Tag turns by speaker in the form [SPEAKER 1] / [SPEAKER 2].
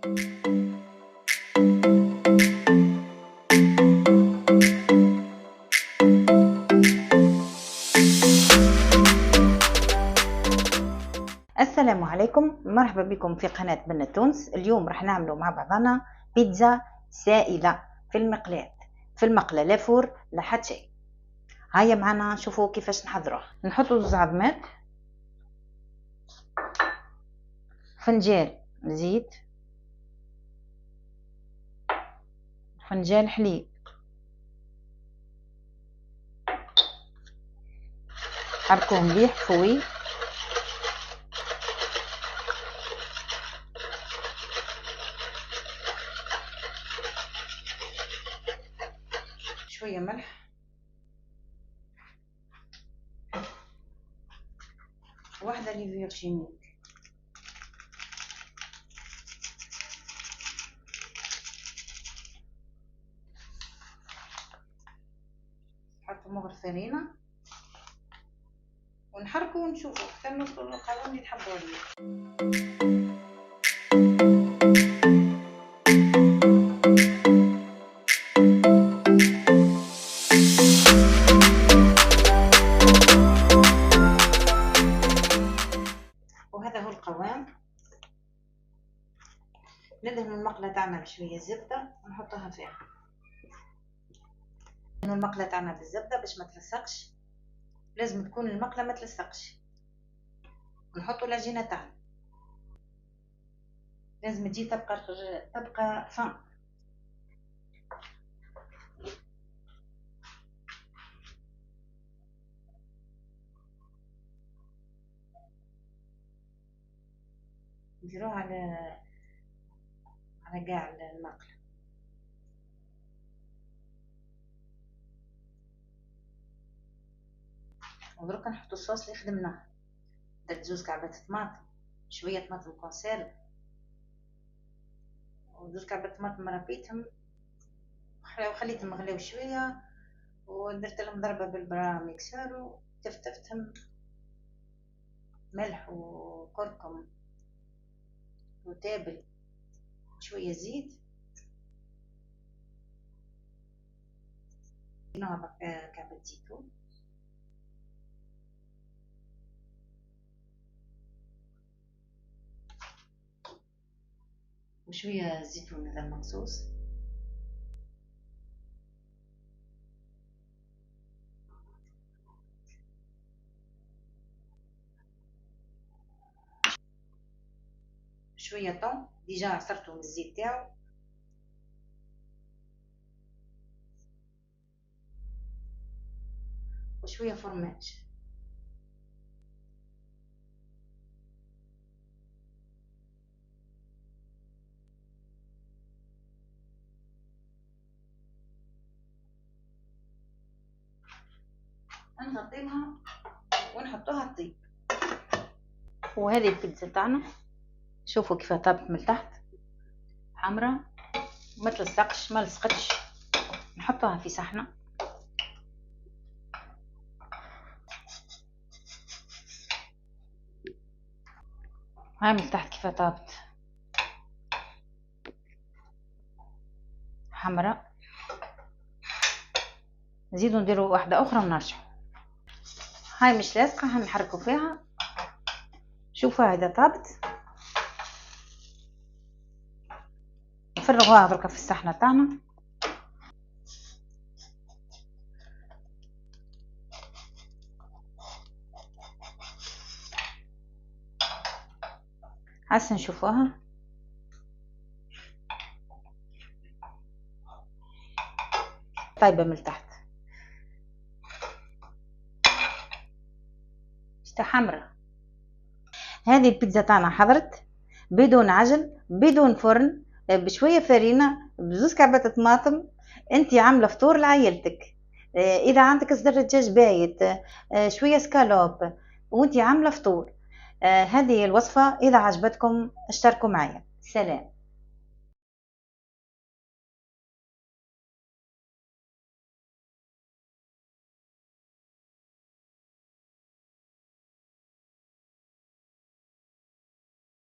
[SPEAKER 1] السلام عليكم، مرحبا بكم في قناة بنة تونس. اليوم راح نعملوا مع بعضنا بيتزا سائلة في المقلة لا فور لا حتى شيء. هيا معنا نشوفوا كيفاش نحضروها. نحطوا زوز عظمات، فنجان زيت، فنجان حليب، حركوه مليح فوي، شوية ملح، واحدة ليفيرجينيك، نحطو مغرف فرينة ونحركو ونشوفو حتى نوصلو للقوام اللي تحبوا عليه. وهذا هو القوام. ندهن المقلة تاعنا بشوية زبدة ونحطها فيها. ندهن المقلة تاعنا بالزبدة باش ما تلصقش، لازم تكون المقلة ما تلصقش. نحطوا العجينة تاعنا، لازم تجي تبقى فان. نديروها على قاع المقلة. ودروك نحطوا الصوص اللي خدمناه. درت زوز كعبات طماطم، شويه طماطم كونسيرف، وزوز كعبات طماطم ربيتهم وخليتهم يغليو شويه، ودرت لهم ضربه بالبرا ميكسر وتفتفتهم، ملح وكركم وتابل، شويه زيت، نوع كعبة زيتون، وشويه زيتون هذا المقصوص، شويه طون ديجا عصرته من الزيت تاعو، وشويه فرماج. نغطيوها ونحطوها تطيب. وهذه البيتزا تاعنا، شوفوا كيف طابت من تحت، حمراء ما تلصقش ما لصقتش. نحطوها في صحنه. هاي من تحت كيف طابت، حمراء. نزيدو نديرو واحده اخرى ونرجعو. هاي مش لاصقه، هنحركو فيها. شوفوا هذا طابت. نفرغوها دركا في الصحنه تاعنا. هسه نشوفوها. طيبه من تحت، شتا حمراء. هذه البيتزا تاعنا حضرت بدون عجن، بدون فرن، بشويه فرينه، بزوز كعبات طماطم. انتي عامله فطور لعائلتك. اذا عندك صدر دجاج بايت، شويه سكالوب، وانتي عامله فطور. هذه الوصفه اذا عجبتكم اشتركوا معايا. سلام.